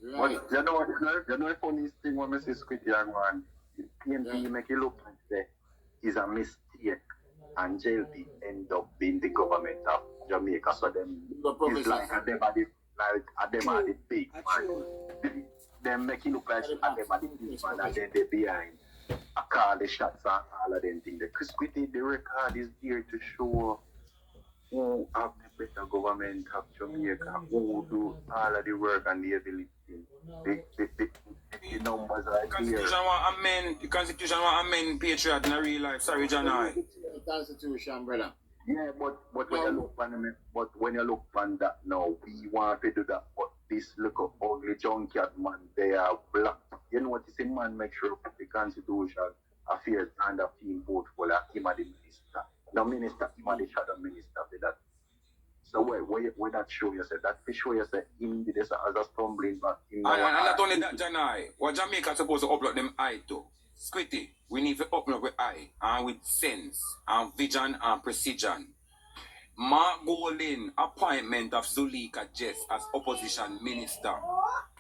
Right. But you know the funniest thing when I see Squiddy and one, PNP make it look like that is a mistake and JLP end up being the government of Jamaica. So them is like a them are the big man. They make it look like a them are the big man and then they behind. I call the shots and all of them things. The Squiddy, the record is here to show who have the better government of Jamaica, who do all of the work and the ability. The numbers are here. The Constitution want amend Patriot in real life. Sorry, John. The Constitution, brother. Yeah, but when you look on that now, we want to do that. But this little ugly junkyard man, they are black. You know what is a man make sure the Constitution affairs and the team vote for like him and the minister. The minister, him and the shadow minister for that. So where that show you said that for sure you said him did this as a stumbling block. And not only that, Janai, what Jamaica supposed to upload them eye to? Squitty, we need to upload with eye and with sense and vision and precision. Mark Golding appointment of Zulika Jess as opposition minister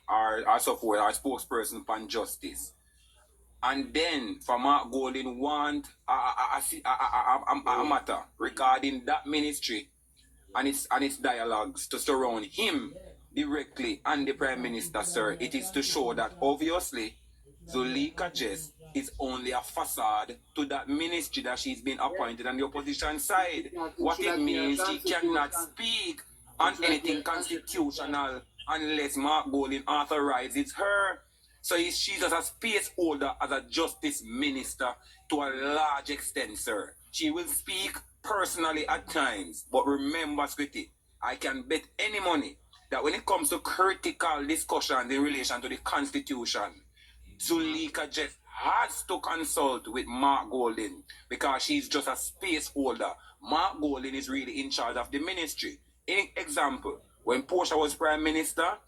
or so forth, our spokesperson for justice. And then for Mark Golding want a matter regarding that ministry and its dialogues to surround him directly and the Prime Minister, sir. It is to show that obviously Zulika Jess is only a facade to that ministry that she's been appointed on the opposition side. What it means, she cannot speak on anything constitutional unless Mark Golding authorizes her. So she's just a space holder as a justice minister to a large extent, sir. She will speak personally at times, but remember, Squitty, I can bet any money that when it comes to critical discussions in relation to the Constitution, Zulika Jeff has to consult with Mark Golding because she's just a space holder. Mark Golding is really in charge of the ministry. In example, when Portia was Prime Minister,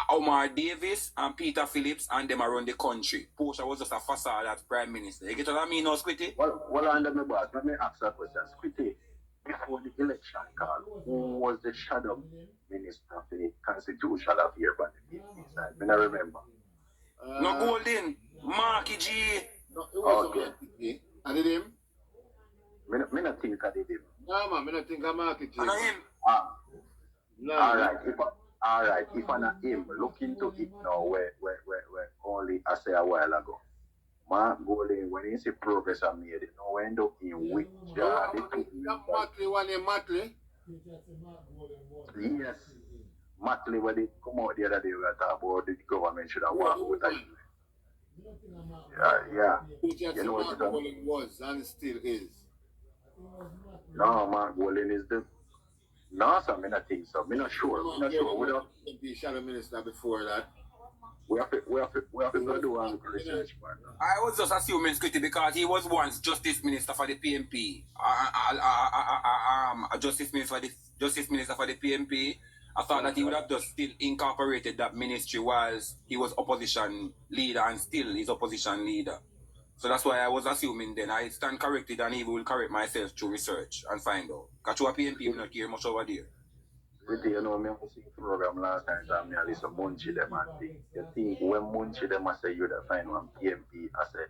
Omar Davis and Peter Phillips and them around the country. Portia was just a facade as Prime Minister. You get what I mean now, Squitty? Well, under my boss, let me ask that question. Squitty, before the election call, who was the shadow minister of the constitutional affair by the PNP side? I remember. No Golding, Marky G. No, it was Marky G. I did him? I not think I did him. No, man, I not think I'm Marky G. I know him. No, Alright, if I'm not him, look into it now where only I say a while ago. Mark Golding, when he see progress I made it, now end up in which Matley, one name Matley? Yes. Matley, when they come out the other day, we were talking about the government should have walked out that. Yeah. You know what Mark Golding was and still is. No, Mark Golding is the. No, sir, I don't think so. I'm not sure. I'm not sure. We don't be shadow minister before that. We have to go do our research, man. I was just assuming, Squitty, because he was once Justice Minister for the PNP. A Justice Minister for the PNP. I thought that he would have just still incorporated that ministry whilst he was opposition leader and still is opposition leader. So that's why I was assuming then. I stand corrected and he will correct myself through research and find out. Because you a PNP, we not care much over there. You know, I was in the program last time, and I listen to Munchie them and things. You think when Munchie them I say you would find one PNP, I say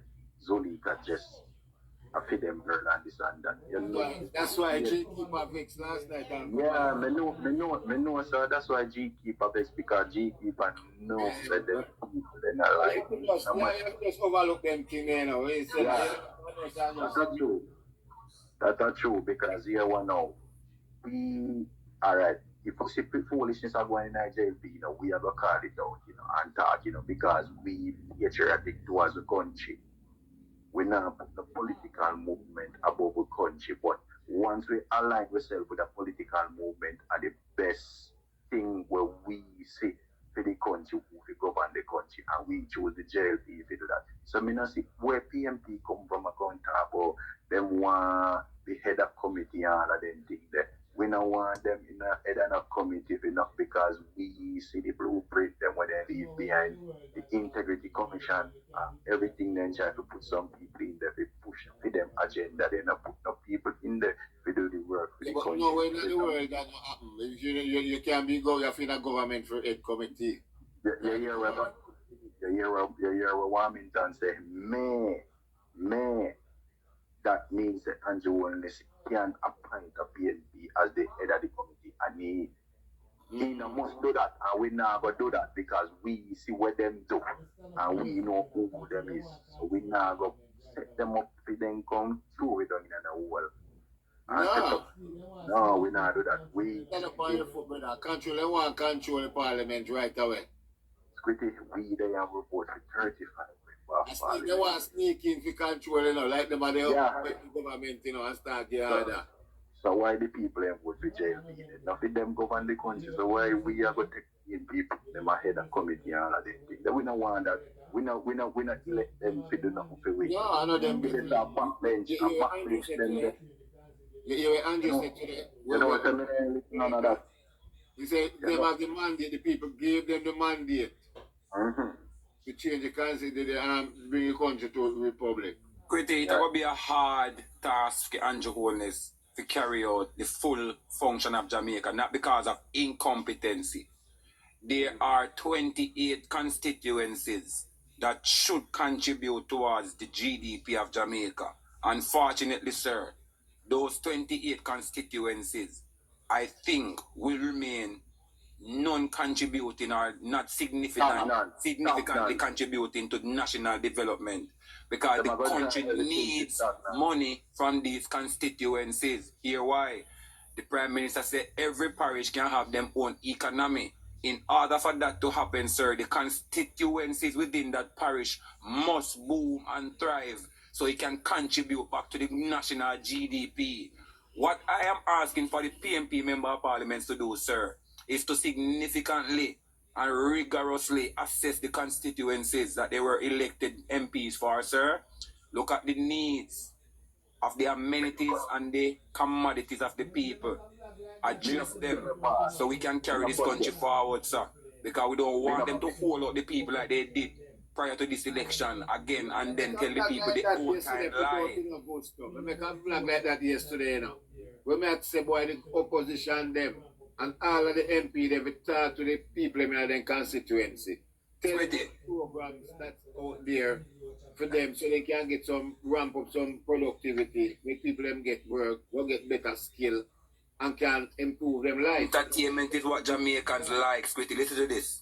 Zulika just I feed them girl and this and that. You know, yeah, that's why G Keeper Vex last night. Yeah, me know, so that's why G Keeper Vex because G Keeper knows that them people they're not like. You just overlook them thing, you know. Yeah, that's not true. That's not true because here one now, we alright. If we see foolishness are going in JLP, you know, we have to call it out, you know, and talk, you know, because we patriotic towards the country. We now put the political movement above the country, but once we align ourselves with the political movement are the best thing where we see for the country, who govern the country, and we choose the JLP to do that. So I see where PMP come from a country about them want the head of committee and all of them things there. We don't want them in the head of committee enough because we see the blueprint them when they leave behind the integrity commission everything then try to put some people in there, they push for them agenda, they not put no people in there to do the work for the country. No way in the world that happen. You can't be you have in a government for head committee. You hear what Warmington say, may, that means that Andrew Wellness can appoint a PNP as the head of the committee, and he must do that, and we not go do that because we see what them do, and we know who them is, so we not go set them up for them come through it on in the wall. No, we not do that. We Stand up on your foot, brother. Control, they want control the parliament right away. Squitty, we they have report for 35. They want to sneak in for control, you know, like them are the Yeah. government, you know, and start the order. So why the people them vote for jail? Now if them govern the country, so why we are going to take in people them ahead of committee and all of them things? We don't want that. We not let them to do nothing for we. Yeah, I know them. We let our backbench and backbench them there. You were Andrew said today. You know what I mean? None of that. He said they have the mandate, the people gave them the mandate Mm-hmm. to change the constitution and bring the country to the republic. Quitty, it will be a hard task for Andrew Holness to carry out the full function of Jamaica, not because of incompetency. There are 28 constituencies that should contribute towards the GDP of Jamaica. Unfortunately, sir, those 28 constituencies, I think, will remain non-contributing or not significantly contributing to national development, because the country needs money from these constituencies. Here why? The Prime Minister said every parish can have their own economy. In order for that to happen, sir, the constituencies within that parish must boom and thrive so it can contribute back to the national GDP. What I am asking for the PMP Member of Parliament to do, sir, is to significantly and rigorously assess the constituencies that they were elected MPs for, sir. Look at the needs of the amenities and the commodities of the people. Address them so we can carry this country forward, sir. Because we don't want them to hold out the people like they did prior to this election again and then tell the people the old time lie. We make a flag like that yesterday, you know. We make say, boy, the opposition them and all of the MP, they will talk to the people in their constituency. Tell them the programs that's out there for them so they can get ramp up some productivity, make people them get work, will get better skill, and can improve them life. Entertainment is what Jamaicans like. Squitty, listen to this.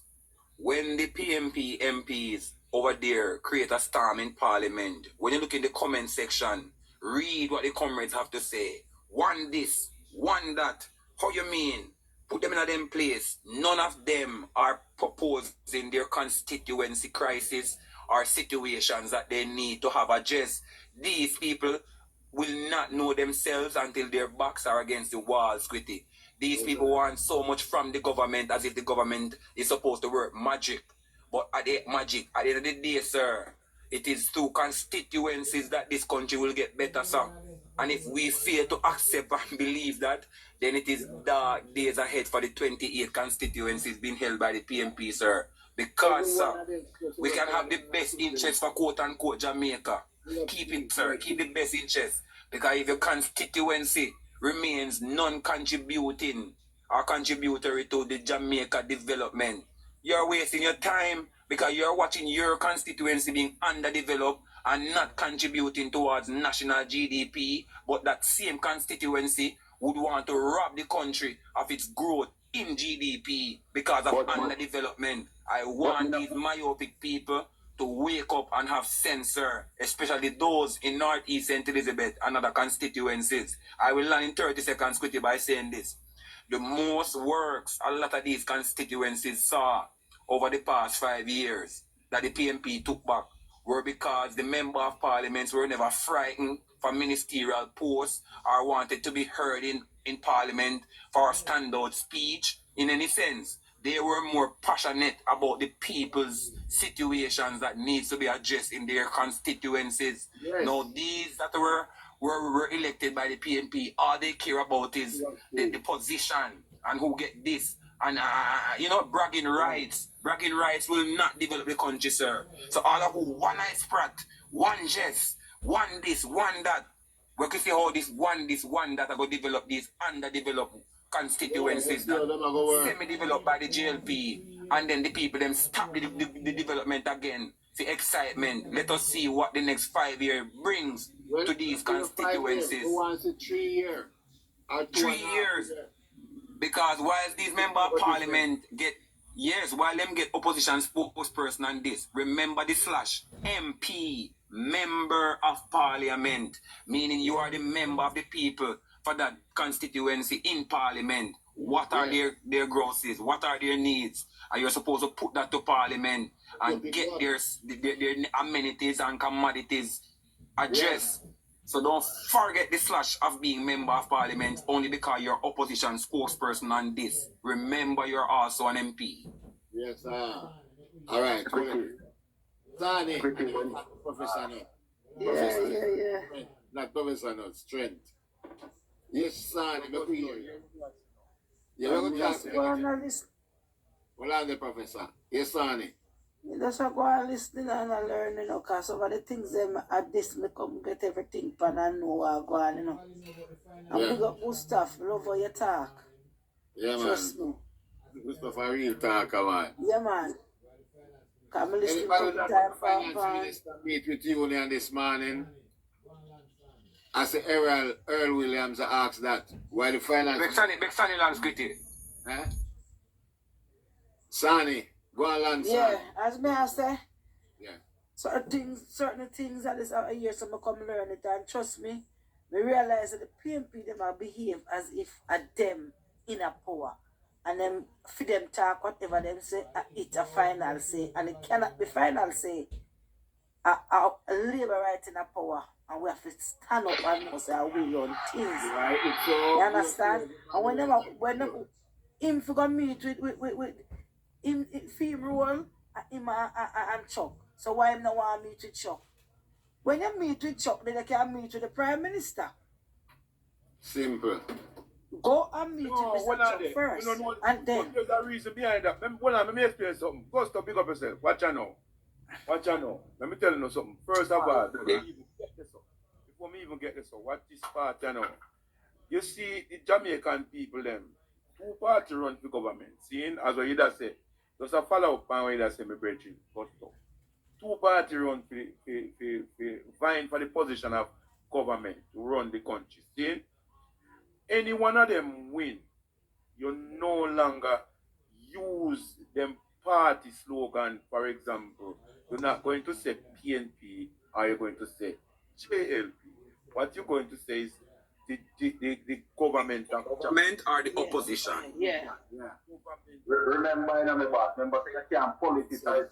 When the PMP MPs over there create a storm in Parliament, when you look in the comment section, read what the comrades have to say. One this, one that. How you mean? Put them in a them place. None of them are proposing their constituency crisis or situations that they need to have addressed. These people will not know themselves until their backs are against the wall, Squitty. These people want so much from the government as if the government is supposed to work magic. But at the end of the day, sir, it is through constituencies that this country will get better, sir. And if we fail to accept and believe that, then it is dark days ahead for the 28 constituencies being held by the PMP, sir. Because, sir, we can have the best interest for quote-unquote Jamaica. Keep it, sir. Keep the best interest. Because if your constituency remains non-contributing or contributory to the Jamaica development, you're wasting your time because you're watching your constituency being underdeveloped and not contributing towards national GDP, but that same constituency would want to rob the country of its growth in GDP because of underdevelopment. I want these myopic people to wake up and have sense, sir, especially those in Northeast St. Elizabeth and other constituencies. I will learn in 30 seconds quickly by saying this. The most works a lot of these constituencies saw over the past 5 years that the PMP took back were because the member of parliaments were never frightened for ministerial posts or wanted to be heard in parliament for a standout speech in any sense. They were more passionate about the people's situations that needs to be addressed in their constituencies. Yes. Now, these that were elected by the PNP, all they care about is the position and who get this. And, bragging rights. Bragging rights will not develop the country, sir. So all of who, one eye sprat, one Jess, one this, one that. We can see how this, one that are going to develop these underdeveloped constituencies that semi-developed by the GLP, and then the people them stop the development again for excitement. Let us see what the next 5 years brings to these constituencies. Who wants a 3 year? 3 years. Because while these members of parliament get years, while them get opposition spokesperson and this, remember the slash MP, member of parliament, meaning you are the member of the people for that constituency in parliament. What are their grosses? What are their needs? And you're supposed to put that to parliament and get their amenities and commodities addressed. So don't forget the slash of being member of parliament only because you're opposition spokesperson on this. Remember you're also an MP. Yes, sir. All right. Sani, Professor no. Yeah. Not Professor no, strength. Yes, Sani, go hear you. Yeah, we're going to Well, I'm the professor. Yes, Sani. Just go and listen and learn, because some of the things them at this me come get everything pan and know what go on, And big up Gustav, love how you talk. Yeah, Trust man. me. Gustav a real talker, man. Yeah, man. Come listen Anybody to that time the finance minister meet with Union this morning? As Earl Williams asked that. Why the finance... Bexani Lance Gritty. Eh? Sani, go on land, yeah, Sani. as me I say, Yeah. certain things that is out of here, so I come learn it, and trust me, we realize that the PMP them are behave as if a them in a power. And then for them talk whatever them say, it's a final say, and it cannot be final say. A labor right in a power, and we have to stand up and know say we run things. Right, so, you understand? And when him forgot meet with him film role, him and Chuck. So why him not want to meet with Chuck? When you meet with Chuck, then you can meet with the Prime Minister. simple. Go and meet with Mr. Chuck first. And then there's a reason behind that. Let me explain something. First, to pick up yourself. Watch you know. Let me tell you something. First of all, before me even get this up, what this part you know. You see the Jamaican people them, 2 party run for government. Seeing as what you just say, just a follow up on what you just say, my brethren. But 2 party run for vying for the position of government to run the country. See, any one of them win, you no longer use them party slogan. For example, you're not going to say PNP, or you're going to say JLP. What you're going to say is the government. Government or the opposition? yeah. Remember, my boss, remember, you can't politicize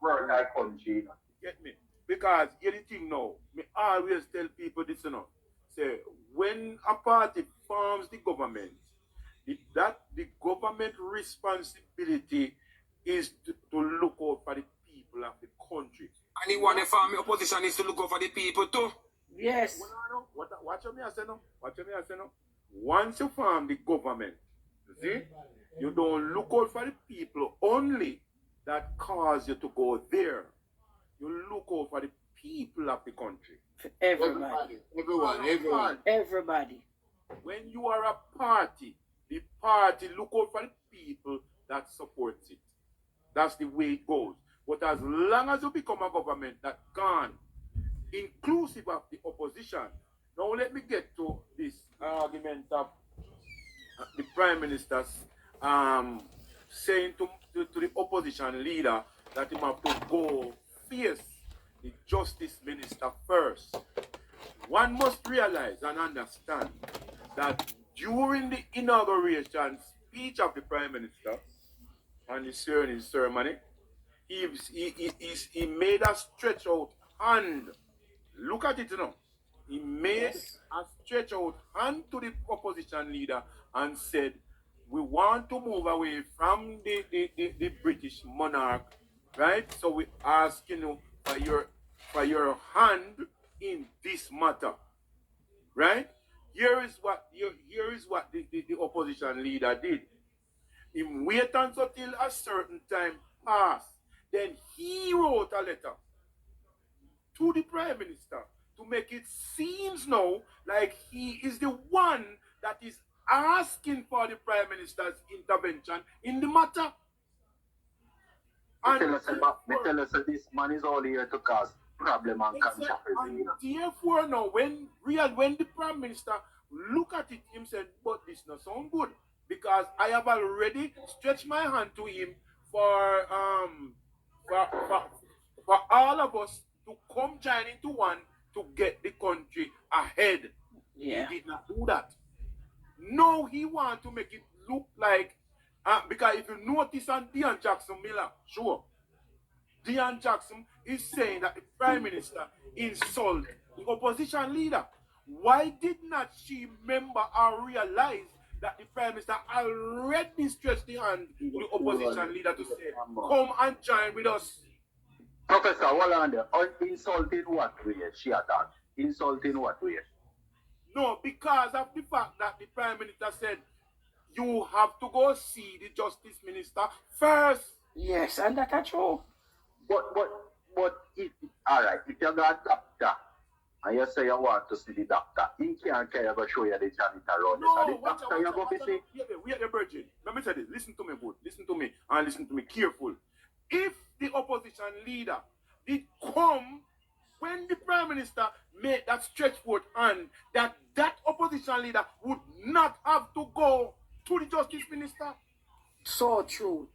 work our country. Get me? Because anything now, me always tell people this, say, when a party forms the government, the government responsibility is to look out for the people of the country. Anyone who form the opposition is to look out for the people too. Yes. Watch me I say no. Once you form the government, you see, you don't look out for the people only that cause you to go there. You look out for the people of the country. Everybody. Everybody. When you are a party, the party look out for the people that supports it. That's the way it goes. But as long as you become a government that gone, inclusive of the opposition. Now let me get to this argument of the Prime Minister's saying to the opposition leader that he have to go face the Justice Minister first. One must realize and understand that during the inauguration speech of the Prime Minister and the ceremony, he made a stretch out hand. Look at it now. He made a stretch out hand to the opposition leader and said, we want to move away from the British monarch, right? So we ask for your hand in this matter, right? Here is what the opposition leader did. He waited until a certain time passed. Then he wrote a letter to the Prime Minister to make it seems now like he is the one that is asking for the Prime Minister's intervention in the matter. Me tell us that this man is all here to cause problem and controversy. Therefore, now when the Prime Minister look at it, him said, but this not sound good because I have already stretched my hand to him for all of us to come join into one to get the country ahead. Yeah. He did not do that. No, he want to make it look like because if you notice on Deon Jackson Miller, sure. Deon Jackson is saying that the Prime Minister insulted the opposition leader. Why did not she remember or realize that the Prime Minister already stretched the hand to the opposition leader to say, come and join with us? Professor, hold on there. Insulting what way she attacked? Insulting what way? No, because of the fact that the Prime Minister said, you have to go see the Justice Minister first. Yes, and that's true. But if, all right, if you got a doctor and you say you want to see the doctor, he can't care about show you the janitor around. No, so the doctor you go to see. Wait, Virgin. Let me say this. Listen to me good. Listen to me and listen to me careful. If the opposition leader did come when the Prime Minister made that stretch forth hand, that opposition leader would not have to go to the Justice Minister. So true.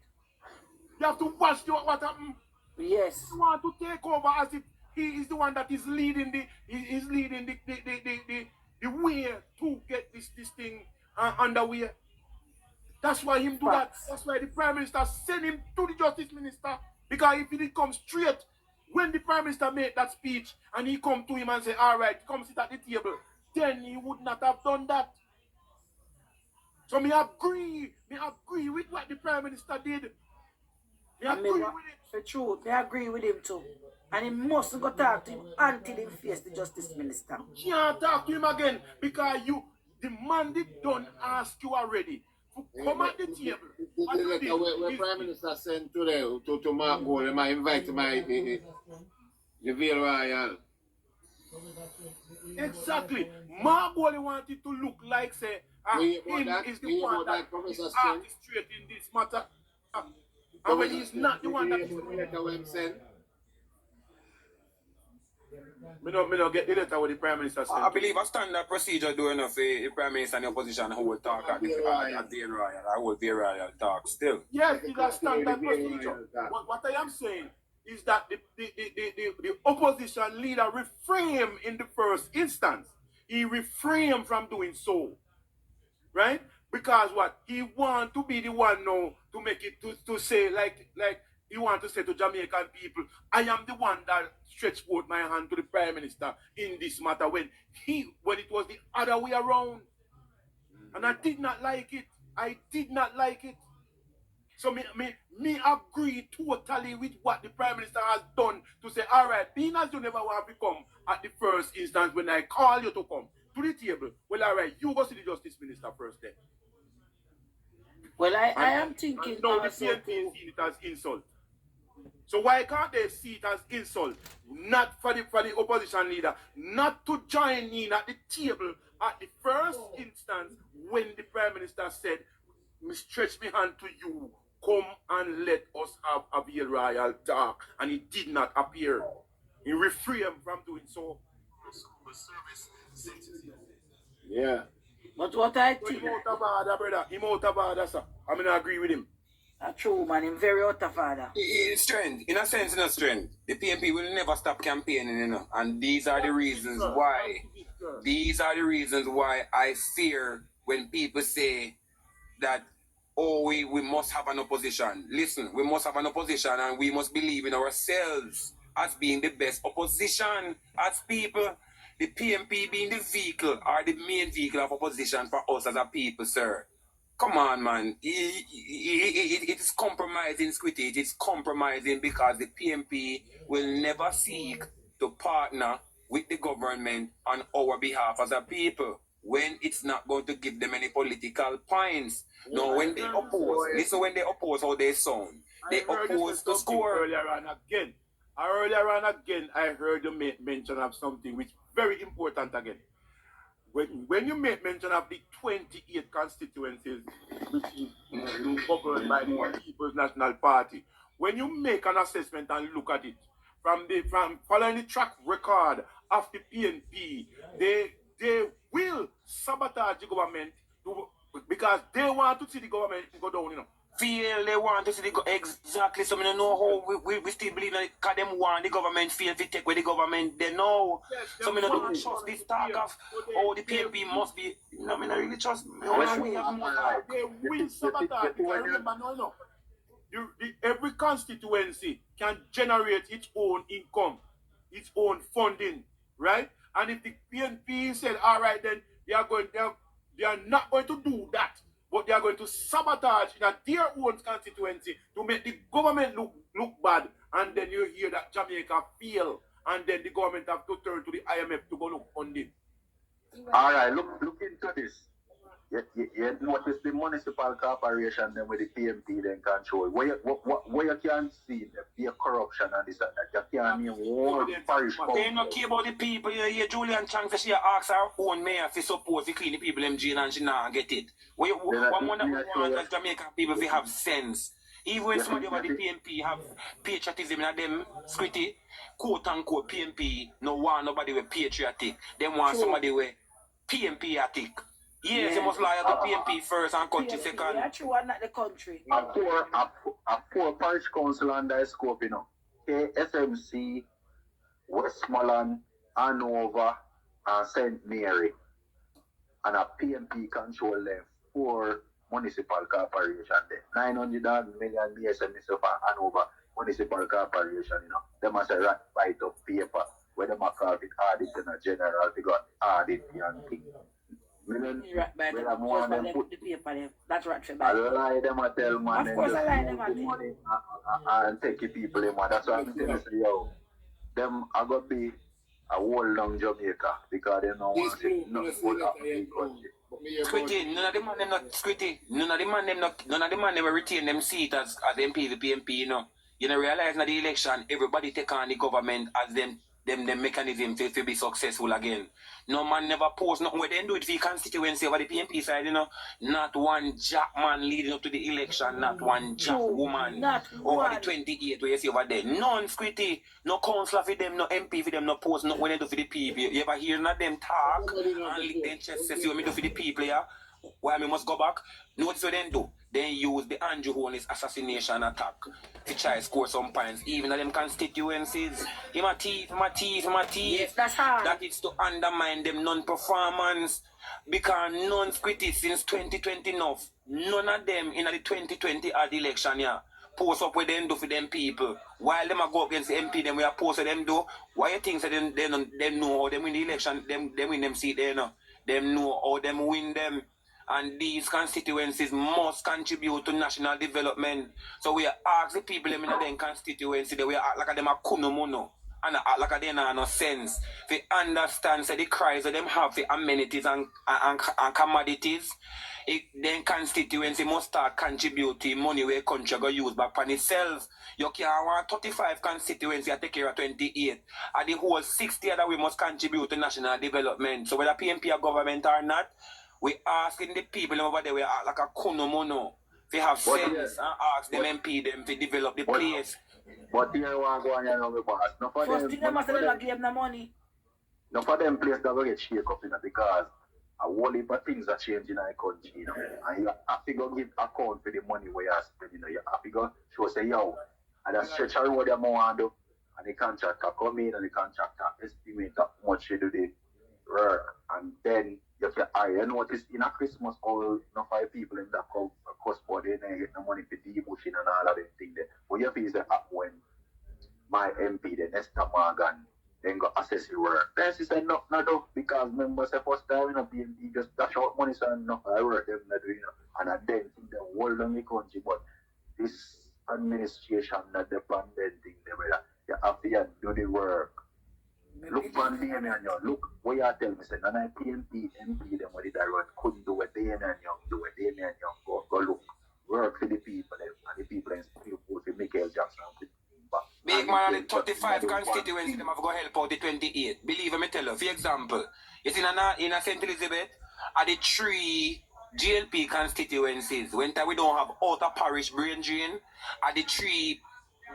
You have to watch what happened. Yes. You want to take over as if he is the one that is leading the way to get this thing underway. That's why him do that. That's why the Prime Minister sent him to the Justice Minister. Because if he did come straight, when the Prime Minister made that speech and he come to him and say, all right, come sit at the table, then he would not have done that. So me agree with what the Prime Minister did. Me agree with it. For true, I agree with him too. And he mustn't go talk to him until he face the Justice Minister. You can't talk to him again because the man did don't ask you already. To come at the table. The letter where Prime Minister sent to Mark Gold, I invite the Ville Royal. Exactly. Mark Gold wanted to look like say him is the one that is orchestrating this matter. And when he's not the one that is the letter when him sent. Me not get the letter what the Prime Minister sent. I believe a standard procedure doing enough the Prime Minister and the opposition who will talk at the Royal. I will be Royal talk still. Yes, it's a standard procedure. What I am saying is that the opposition leader refrained in the first instance. He refrained from doing so. Right? Because what? He want to be the one now to make it to say like he want to say to Jamaican people, I am the one that stretched forth my hand to the Prime Minister in this matter when it was the other way around. And I did not like it. I did not like it. So me agree totally with what the Prime Minister has done to say, all right, being as you never want to come at the first instance when I call you to come to the table, well, all right, you go see the Justice Minister first then. Well, I am thinking now the PNP see it as insult. So why can't they see it as insult? Not for the opposition leader, not to join in at the table at the first instance when the Prime Minister said, me stretch my hand to you, come and let us have a Ville Royal talk. And he did not appear. He refrained from doing so. Yeah. But what I think... Him out of order, brother. Him out of order, sir. I mean, I agree with him. That's true, man. He's very out of order. It's strength. In a sense, in a strength. The PNP will never stop campaigning, you know. And these are the reasons why. These are the reasons why I fear when people say that, oh, we must have an opposition. Listen, we must have an opposition and we must believe in ourselves as being the best opposition as people. The PNP being the vehicle or the main vehicle of opposition for us as a people, sir. Come on, man. It is compromising, Squitty. It is compromising because the PNP will never seek to partner with the government on our behalf as a people when it's not going to give them any political points. No, when they oppose, listen when they oppose how they sound. They oppose to score. Earlier on again, I heard you mention of something which is very important again. when you make mention of the 28 constituencies which is governed by the People's National Party, when you make an assessment and look at it from following the track record of the PNP, they will sabotage the government because they want to see the government go down, you know. Feel they want to see the exactly. So I don't know how we still believe that because them want the government feel to take with the government. They know. Yes, So I don't trust this talk of the PNP must be. No, I don't really trust. They will sabotage because remember, no. Every constituency can generate its own income, its own funding, right? And if the PNP said, all right, then they are not going to do that, but they are going to sabotage in their own constituency to make the government look bad. And then you hear that Jamaica fail, and then the government have to turn to the IMF to go look on it. All right, look into this. You notice the municipal corporation then with the PMP then control. Where you can see the corruption and this and that. You can't name one parish. They don't care about the people. You hear Julian Chang say she asks her own mayor to support to clean the people in jail and she not get it. One wonder why Jamaican people they have sense. Even when somebody about the PNP have patriotism in them, squitty, quote unquote PNP, no want nobody with patriotic. They want somebody with PNP-atic. Yes, you must lie at the PNP first and country second. Yeah, true, and not the country. A poor parish council under scope, you know. KSMC, Westmoreland, Hanover, and St. Mary. And a PNP control them 4 municipal corporation there. 900 million BSMC for Hanover municipal corporation, you know. They must have write up paper where they must have it audit in a general, they got audit and things. That's right. I lie them and tell man. Of course I lie them and money and take the people in man. That's why I'm telling you, yo, them are going to be a whole long Jamaica because they don't want to see nothing good happening. Squitty, none of the man never retain them seat as MP, the PNP, you know. You know, realize that the election, everybody take on the government as them mechanism to be successful again. No man never post nothing where they do it for the constituency over the PNP side, you know. Not one jack man leading up to the election, not one jack woman over the 28 where you see over there. None squitty, no councillor for them, no MP for them, no post nothing when they do for the people. You ever hear none of them talk and lick them chest say, see what me do for the people, yeah? Why me must go back? Notice what they do. They use the Andrew Holness assassination attack to try to score some points, even at them constituencies. Him a thief. Yes, that's hard. That is to undermine them non-performance. Because none squitty since 2020 enough. None of them in the 2020 ad election, yeah. Post up what them do for them people. While them a go against the MP, them we are post them do. Why you think so them know how them win the election, them win them seat there, no? Them know how them win them. And these constituencies must contribute to national development. So we ask the people in their constituency that we act like them a kunomono and act like they have no sense. They understand the cries that them have for amenities and commodities. Then constituency must start contributing money where country go use back on itself. You can't want 35 constituency and take care of 28. And the whole 60 that we must contribute to national development. So whether PNP or government or not, we asking the people over there, we act like a kunomono. They have sense and ask them MP them to develop the place. But here we go on your boss. No for First them, thing they must have give them the money. no for them place that will get shake up, you know, because a whole heap of things are changing in our country, you know. And you have to go give account for the money where you spend, you know. You have to go show say, yo, and that stretch of road you want to do, and the contractor come in and the contractor estimate how much you do the work, and then you notice in a Christmas all 5 people in that cost body and they get no money for debushing and all of them things there. But you feel that when my MP, the Nesta Morgan, then go assess the work. Then she said no because members say first time you know PNP just dash out money so enough I work them not doing, you know. And I then think the whole of the country, but this administration not dependent thing there, you have to do the work. Look for me and you look what you tell me say none of PNP MP them what they couldn't do what they and young do what they and young go look work for the people and the people and still vote for Michael Jackson Big man, the 35 constituency, them have to go help out the 28. Believe me, tell you. For example, you see in a St. Elizabeth, are the 3 GLP constituencies. When we don't have outer parish brain drain, are the 3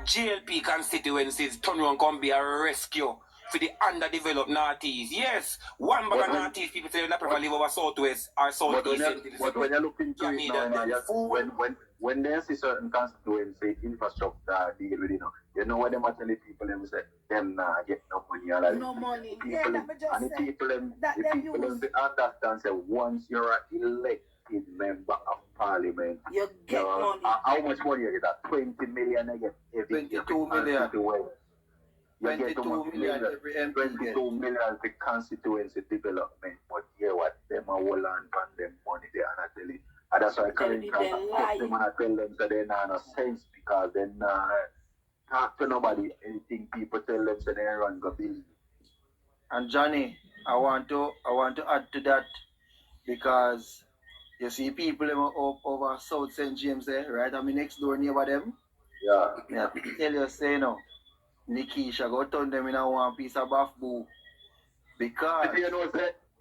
GLP constituencies turn around come be a rescue for the underdeveloped Northeast. Yes, one bag of Northeast people say they prefer live over Southwest or Southeast. But when you look into it now, when they see certain constituency infrastructure deal with you know what them actually people them say them get no money or like No money. people, Yeah, that me just and the say. people them That the them people them use. they understand say once you're an elected member of parliament, You get money. how much money you get? 20 million you get every 22 million. You get 22 million every MP 22 million for constituency development, but hear what them a hold on from them money there and I tell you. And that's why Karen They can't lie. them and I tell them that they not no sense because they not talk to nobody. Anything people tell them so they run go believe. And Johnny, I want to add to that because you see people them up over South St. James there, right? I mean next door neighbor them. Yeah. Yeah, tell you say no. Nikisha go turn them in a one piece of bamboo. Because You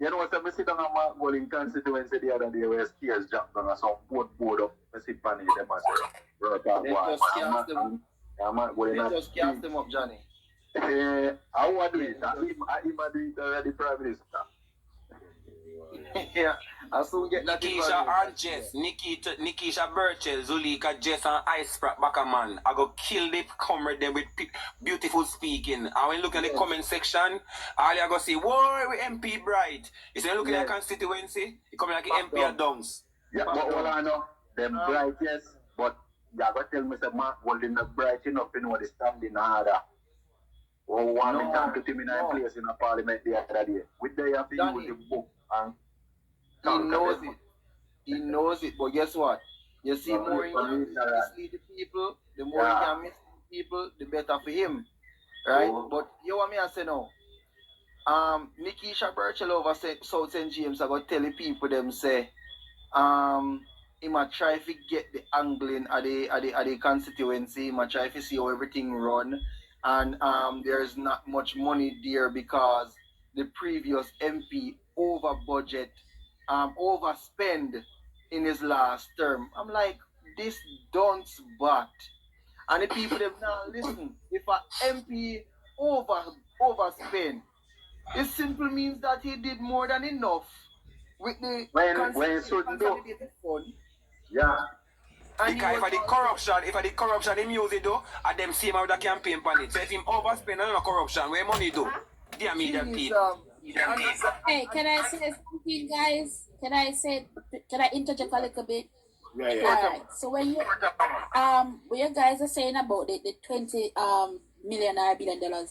know what I sit down on my bowling constituency the other day where stairs jumped on some board up I sit on it them I say right up they one. just cast them. They just cast them up, Johnny. I want to do it. I even do it already, Prime Minister. Yeah, I soon get that. Nikisha and Jess, Nikisha Burchell, Zulika, Jess and Ice Sprat Backerman. I go kill the comrade them with beautiful speaking. And when you look at the comment section, all you go see, whoa, we MP Bright. You see, look at the constituency, you come like MP at Dungs. Yeah, but all I know, them bright, yes, but you got to tell me, say, Mark, holding the bright enough in what is standing harder. Oh, one me talk to him in a place in a parliament the other day. With they have to use the book and he knows it. He knows it, but guess what? You see, more he can mislead the people, the more he can mislead people, the better for him. Right? But you want me to say now? Nikisha Burchell over South St. James, I got tell the people them say, he might try to get the angling at the constituency, he might try to see how everything run, and there's not much money there because the previous MP over budget, overspend in his last term. I'm like, this don't bat. And the people them now listen, if an MP overspend, it simply means that he did more than enough with the consolidated fund. Yeah. And because if I the corruption, him use it though, and them same with the campaign plan it. So if him overspend and no corruption, where money do? Dear me, the people. Hey, can I say something, guys? Can I interject a little bit? Yeah. Alright. So when you guys are saying about the 20 million or $1 billion,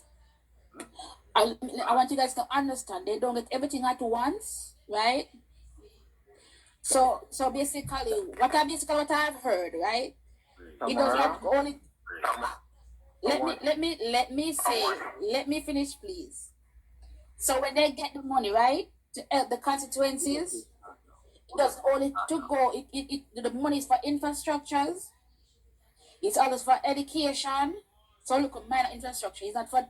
I want you guys to understand they don't get everything at once, right? So basically what I've heard, right? It does not only let me finish, please. So when they get the money, right, to help the constituencies, it does only to go. The money is for infrastructures. It's always for education. So look at minor infrastructure. It's not for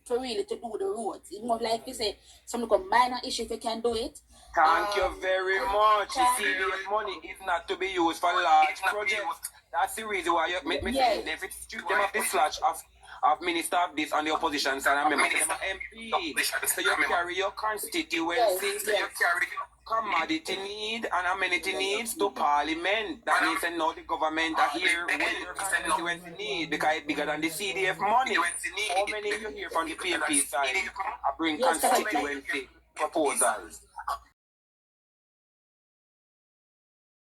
really to do the roads. It's more like you say some look at minor issue if you can do it. Thank you very much. You see, the money is not to be used for large projects. That's the reason why if it's them of the slash of minister of this on the opposition side, I'm a MP. So you carry your constituency, so you carry commodity need and amenity needs to parliament. That means that now the government are here with your constituency need because it's bigger than the CDF money. How many you hear from the PMP side? I bring constituency proposals.